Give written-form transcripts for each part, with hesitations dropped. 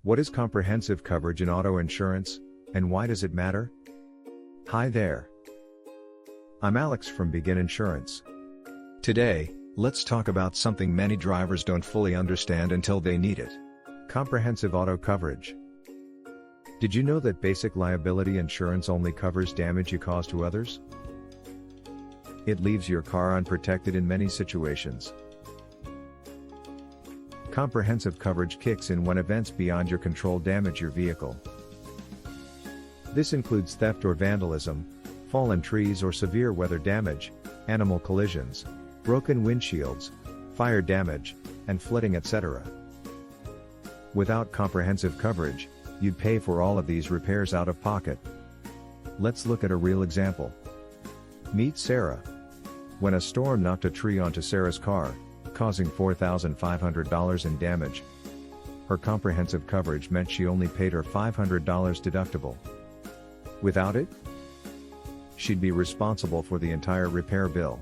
What is comprehensive coverage in auto insurance, and why does it matter? Hi there. I'm Alex from Begin Insurance. Today, let's talk about something many drivers don't fully understand until they need it. Comprehensive auto coverage. Did you know that basic liability insurance only covers damage you cause to others? It leaves your car unprotected in many situations. Comprehensive coverage kicks in when events beyond your control damage your vehicle. This includes theft or vandalism, fallen trees or severe weather damage, animal collisions, broken windshields, fire damage, and flooding, etc. Without comprehensive coverage, you'd pay for all of these repairs out of pocket. Let's look at a real example. Meet Sarah. When a storm knocked a tree onto Sarah's car, causing $4,500 in damage. Her comprehensive coverage meant she only paid her $500 deductible. Without it, she'd be responsible for the entire repair bill.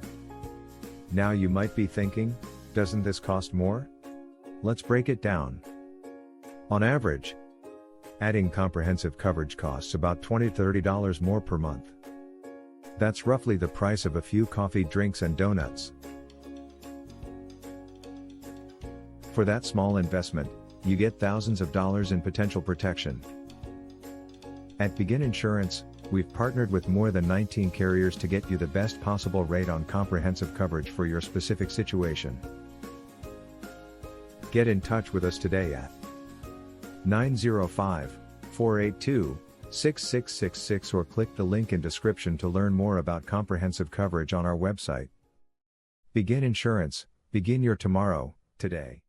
Now you might be thinking, doesn't this cost more? Let's break it down. On average, adding comprehensive coverage costs about $20–30 more per month. That's roughly the price of a few coffee, drinks, and donuts. For that small investment, you get thousands of dollars in potential protection. At Begin Insurance, we've partnered with more than 19 carriers to get you the best possible rate on comprehensive coverage for your specific situation. Get in touch with us today at 905-482-6666 or click the link in description to learn more about comprehensive coverage on our website. Begin Insurance, begin your tomorrow, today.